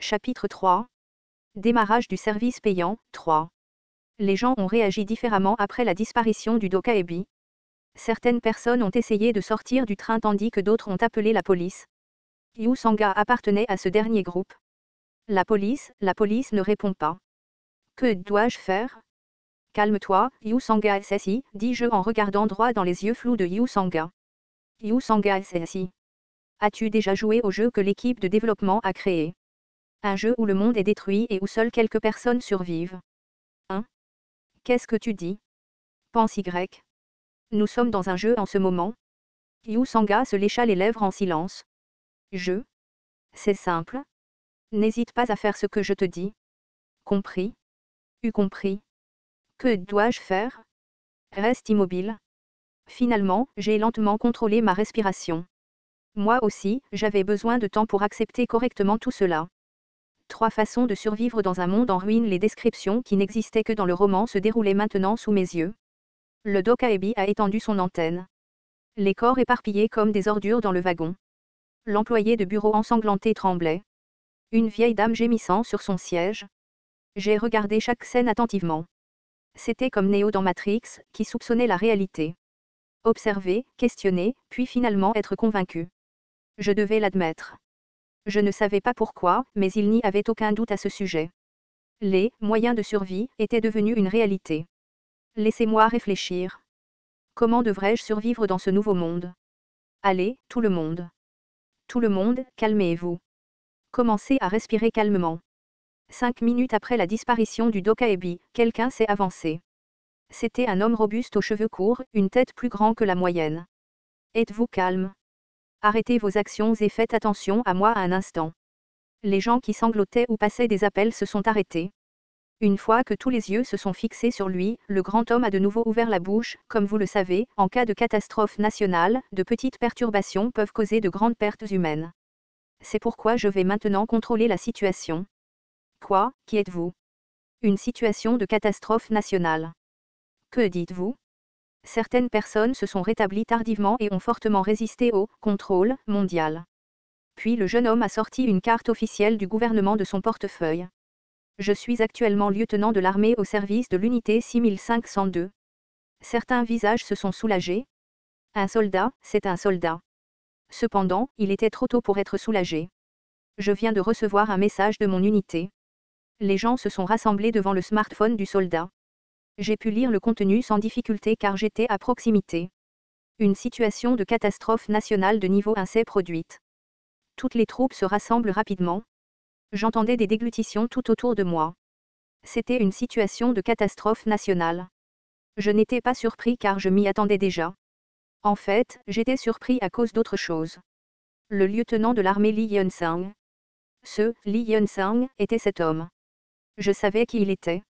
Chapitre 3. Démarrage du service payant, 3. Les gens ont réagi différemment après la disparition du Dokaebi. Certaines personnes ont essayé de sortir du train tandis que d'autres ont appelé la police. Yu Sanga appartenait à ce dernier groupe. La police ne répond pas. Que dois-je faire? Calme-toi, Yu Sanga SSI, dis-je en regardant droit dans les yeux flous de Yu Sanga. Yu Sanga SSI. As-tu déjà joué au jeu que l'équipe de développement a créé? Un jeu où le monde est détruit et où seules quelques personnes survivent. Hein? Qu'est-ce que tu dis? Pense Y. Nous sommes dans un jeu en ce moment. Yu Sanga se lécha les lèvres en silence. Jeu? C'est simple. N'hésite pas à faire ce que je te dis. Compris? Eu compris. Que dois-je faire? Reste immobile. Finalement, j'ai lentement contrôlé ma respiration. Moi aussi, j'avais besoin de temps pour accepter correctement tout cela. 3 façons de survivre dans un monde en ruine. Les descriptions qui n'existaient que dans le roman se déroulaient maintenant sous mes yeux. Le Dokaebi a étendu son antenne. Les corps éparpillés comme des ordures dans le wagon. L'employé de bureau ensanglanté tremblait. Une vieille dame gémissant sur son siège. J'ai regardé chaque scène attentivement. C'était comme Neo dans Matrix, qui soupçonnait la réalité. Observer, questionner, puis finalement être convaincu. Je devais l'admettre. Je ne savais pas pourquoi, mais il n'y avait aucun doute à ce sujet. Les moyens de survie étaient devenus une réalité. Laissez-moi réfléchir. Comment devrais-je survivre dans ce nouveau monde? Allez, tout le monde. Tout le monde, calmez-vous. Commencez à respirer calmement. 5 minutes après la disparition du Dokaebi, quelqu'un s'est avancé. C'était un homme robuste aux cheveux courts, une tête plus grande que la moyenne. Êtes-vous calme? Arrêtez vos actions et faites attention à moi un instant. Les gens qui sanglotaient ou passaient des appels se sont arrêtés. Une fois que tous les yeux se sont fixés sur lui, le grand homme a de nouveau ouvert la bouche. Comme vous le savez, en cas de catastrophe nationale, de petites perturbations peuvent causer de grandes pertes humaines. C'est pourquoi je vais maintenant contrôler la situation. Quoi, qui êtes-vous? Une situation de catastrophe nationale. Que dites-vous? Certaines personnes se sont rétablies tardivement et ont fortement résisté au contrôle mondial. Puis le jeune homme a sorti une carte officielle du gouvernement de son portefeuille. Je suis actuellement lieutenant de l'armée au service de l'unité 6502. Certains visages se sont soulagés. Un soldat, c'est un soldat. Cependant, il était trop tôt pour être soulagé. Je viens de recevoir un message de mon unité. Les gens se sont rassemblés devant le smartphone du soldat. J'ai pu lire le contenu sans difficulté car j'étais à proximité. Une situation de catastrophe nationale de niveau 1 s'est produite. Toutes les troupes se rassemblent rapidement. J'entendais des déglutitions tout autour de moi. C'était une situation de catastrophe nationale. Je n'étais pas surpris car je m'y attendais déjà. En fait, j'étais surpris à cause d'autre chose. Le lieutenant de l'armée Li Yunsang. Ce Li Yunsang était cet homme. Je savais qui il était.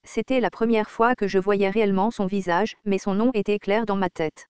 C'était la première fois que je voyais réellement son visage, mais son nom était clair dans ma tête.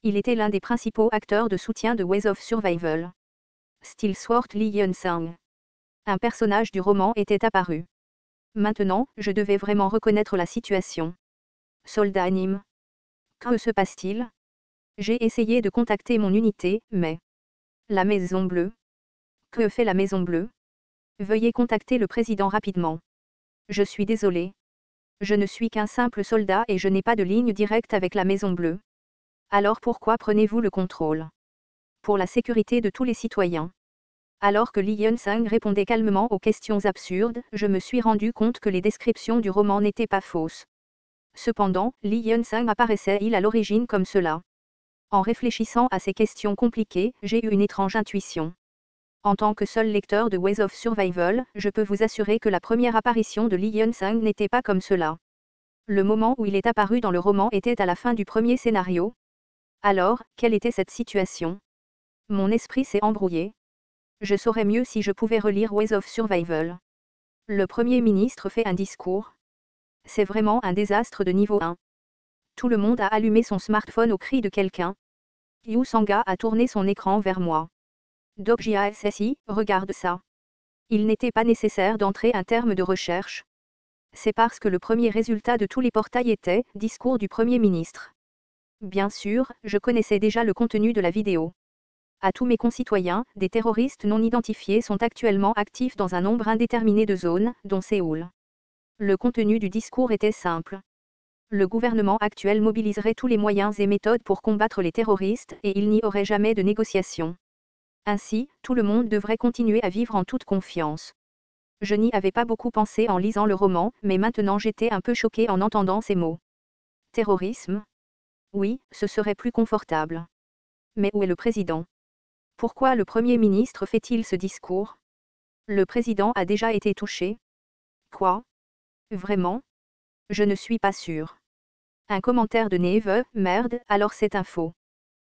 Il était l'un des principaux acteurs de soutien de Ways of Survival. Stillsworth Li Yunsang. Un personnage du roman était apparu. Maintenant, je devais vraiment reconnaître la situation. Soldat anime. Que se passe-t-il? J'ai essayé de contacter mon unité, mais... La Maison Bleue. Que fait la Maison Bleue? Veuillez contacter le président rapidement. Je suis désolé. Je ne suis qu'un simple soldat et je n'ai pas de ligne directe avec la Maison Bleue. Alors pourquoi prenez-vous le contrôle? Pour la sécurité de tous les citoyens. Alors que Li Yunsang répondait calmement aux questions absurdes, je me suis rendu compte que les descriptions du roman n'étaient pas fausses. Cependant, Li Yunsang apparaissait-il à l'origine comme cela? En réfléchissant à ces questions compliquées, j'ai eu une étrange intuition. En tant que seul lecteur de Ways of Survival, je peux vous assurer que la première apparition de Li Yunsang n'était pas comme cela. Le moment où il est apparu dans le roman était à la fin du premier scénario. Alors, quelle était cette situation? Mon esprit s'est embrouillé. Je saurais mieux si je pouvais relire Ways of Survival. Le Premier ministre fait un discours. C'est vraiment un désastre de niveau 1. Tout le monde a allumé son smartphone au cri de quelqu'un. Yu Sanga a tourné son écran vers moi. Dokjia SSI, regarde ça. Il n'était pas nécessaire d'entrer un terme de recherche. C'est parce que le premier résultat de tous les portails était « Discours du Premier ministre ». Bien sûr, je connaissais déjà le contenu de la vidéo. À tous mes concitoyens, des terroristes non identifiés sont actuellement actifs dans un nombre indéterminé de zones, dont Séoul. Le contenu du discours était simple. Le gouvernement actuel mobiliserait tous les moyens et méthodes pour combattre les terroristes et il n'y aurait jamais de négociation. Ainsi, tout le monde devrait continuer à vivre en toute confiance. Je n'y avais pas beaucoup pensé en lisant le roman, mais maintenant j'étais un peu choqué en entendant ces mots. Terrorisme ? Oui, ce serait plus confortable. Mais où est le président ? Pourquoi le Premier ministre fait-il ce discours ? Le président a déjà été touché ? Quoi ? Vraiment ? Je ne suis pas sûr. Un commentaire de Neve, merde, alors c'est un faux.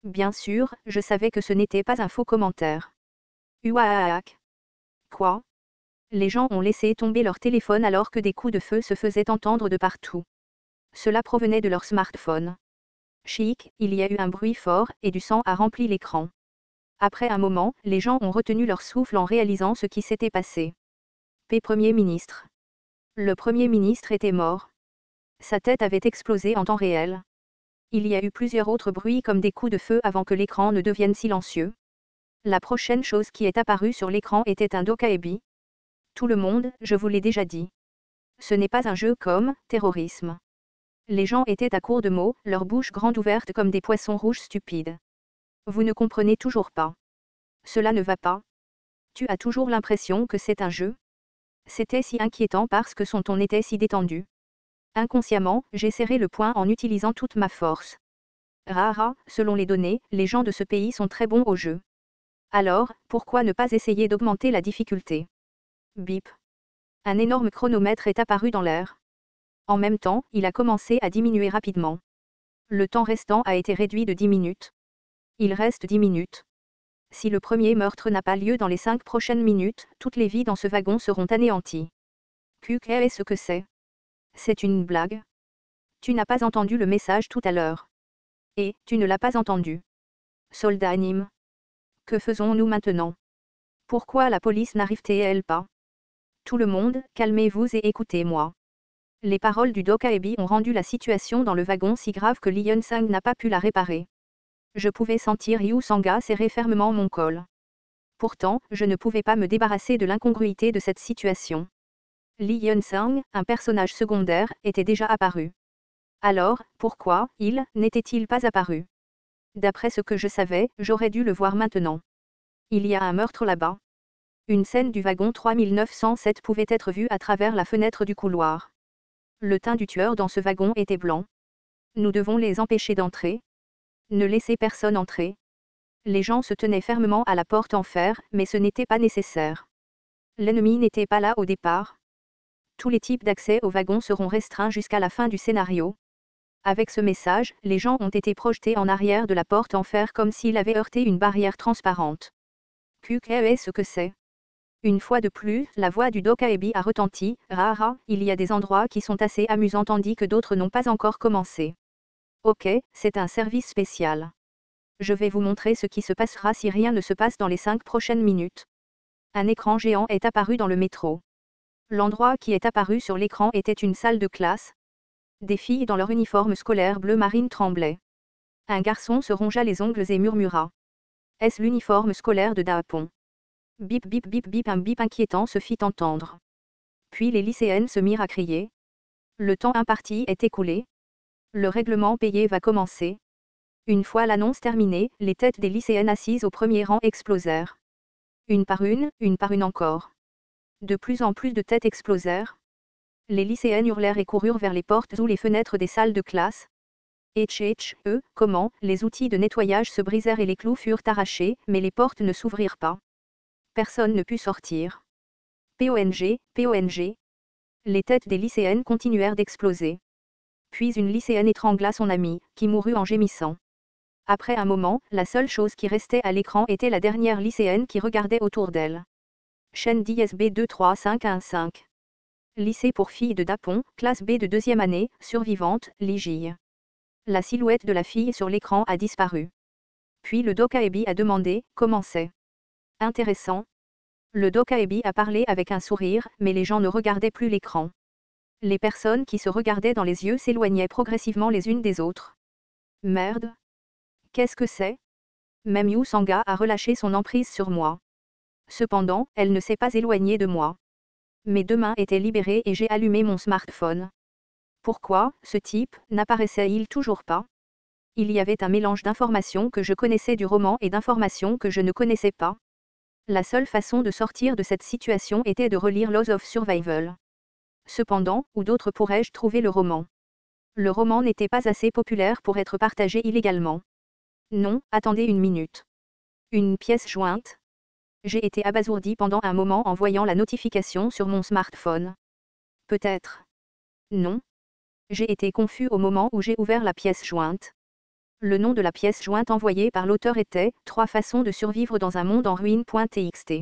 Bien sûr, je savais que ce n'était pas un faux commentaire. Ouaaaak. Quoi ? Les gens ont laissé tomber leur téléphone alors que des coups de feu se faisaient entendre de partout. Cela provenait de leur smartphone. Chic, il y a eu un bruit fort, et du sang a rempli l'écran. Après un moment, les gens ont retenu leur souffle en réalisant ce qui s'était passé. Premier ministre. Le Premier ministre était mort. Sa tête avait explosé en temps réel. Il y a eu plusieurs autres bruits comme des coups de feu avant que l'écran ne devienne silencieux. La prochaine chose qui est apparue sur l'écran était un dokaebi. Tout le monde, je vous l'ai déjà dit. Ce n'est pas un jeu comme terrorisme. Les gens étaient à court de mots, leur bouche grande ouverte comme des poissons rouges stupides. Vous ne comprenez toujours pas. Cela ne va pas. Tu as toujours l'impression que c'est un jeu. C'était si inquiétant parce que son ton était si détendu. Inconsciemment, j'ai serré le poing en utilisant toute ma force. Rara, selon les données, les gens de ce pays sont très bons au jeu. Alors, pourquoi ne pas essayer d'augmenter la difficulté ? Bip. Un énorme chronomètre est apparu dans l'air. En même temps, il a commencé à diminuer rapidement. Le temps restant a été réduit de 10 minutes. Il reste 10 minutes. Si le premier meurtre n'a pas lieu dans les 5 prochaines minutes, toutes les vies dans ce wagon seront anéanties. Qu'est-ce que c'est ? C'est une blague ? Tu n'as pas entendu le message tout à l'heure. Et, tu ne l'as pas entendu. Soldat anime. Que faisons-nous maintenant ? Pourquoi la police n'arrive-t-elle pas ? Tout le monde, calmez-vous et écoutez-moi. Les paroles du dokaebi ont rendu la situation dans le wagon si grave que Lee Hyun-sang n'a pas pu la réparer. Je pouvais sentir Yu Sanga serrer fermement mon col. Pourtant, je ne pouvais pas me débarrasser de l'incongruité de cette situation. Lee Hyun-sang, un personnage secondaire, était déjà apparu. Alors, pourquoi, n'était-il pas apparu ? D'après ce que je savais, j'aurais dû le voir maintenant. Il y a un meurtre là-bas. Une scène du wagon 3907 pouvait être vue à travers la fenêtre du couloir. Le teint du tueur dans ce wagon était blanc. Nous devons les empêcher d'entrer. Ne laissez personne entrer. Les gens se tenaient fermement à la porte en fer, mais ce n'était pas nécessaire. L'ennemi n'était pas là au départ. Tous les types d'accès au wagon seront restreints jusqu'à la fin du scénario. Avec ce message, les gens ont été projetés en arrière de la porte en fer comme s'ils avaient heurté une barrière transparente. Qu'est-ce que c'est ? Une fois de plus, la voix du dokaebi a retenti. Rara, il y a des endroits qui sont assez amusants tandis que d'autres n'ont pas encore commencé. Ok, c'est un service spécial. Je vais vous montrer ce qui se passera si rien ne se passe dans les 5 prochaines minutes. Un écran géant est apparu dans le métro. L'endroit qui est apparu sur l'écran était une salle de classe. Des filles dans leur uniforme scolaire bleu marine tremblaient. Un garçon se rongea les ongles et murmura. Est-ce l'uniforme scolaire de Daapon ? Bip bip bip bip, un bip inquiétant se fit entendre. Puis les lycéennes se mirent à crier. Le temps imparti est écoulé. Le règlement payé va commencer. Une fois l'annonce terminée, les têtes des lycéennes assises au premier rang explosèrent. Une par une encore. De plus en plus de têtes explosèrent. Les lycéennes hurlèrent et coururent vers les portes ou les fenêtres des salles de classe. Comment, les outils de nettoyage se brisèrent et les clous furent arrachés, mais les portes ne s'ouvrirent pas. Personne ne put sortir. PONG. Les têtes des lycéennes continuèrent d'exploser. Puis une lycéenne étrangla son amie, qui mourut en gémissant. Après un moment, la seule chose qui restait à l'écran était la dernière lycéenne qui regardait autour d'elle. Chaîne d'ISB 23515. Lycée pour filles de Daapon, classe B de 2e année, survivante, Ligille. La silhouette de la fille sur l'écran a disparu. Puis le dokaebi a demandé, comment c'est ? Intéressant. Le dokaebi a parlé avec un sourire, mais les gens ne regardaient plus l'écran. Les personnes qui se regardaient dans les yeux s'éloignaient progressivement les unes des autres. Merde. Qu'est-ce que c'est ? Même Yu Sanga a relâché son emprise sur moi. Cependant, elle ne s'est pas éloignée de moi. Mes deux mains étaient libérées et j'ai allumé mon smartphone. Pourquoi, ce type, n'apparaissait-il toujours pas? Il y avait un mélange d'informations que je connaissais du roman et d'informations que je ne connaissais pas. La seule façon de sortir de cette situation était de relire Laws of Survival. Cependant, où d'autre pourrais-je trouver le roman? Le roman n'était pas assez populaire pour être partagé illégalement. Non, attendez une minute. Une pièce jointe? J'ai été abasourdi pendant un moment en voyant la notification sur mon smartphone. Peut-être. Non. J'ai été confus au moment où j'ai ouvert la pièce jointe. Le nom de la pièce jointe envoyée par l'auteur était « 3 façons de survivre dans un monde en ruine.txt ».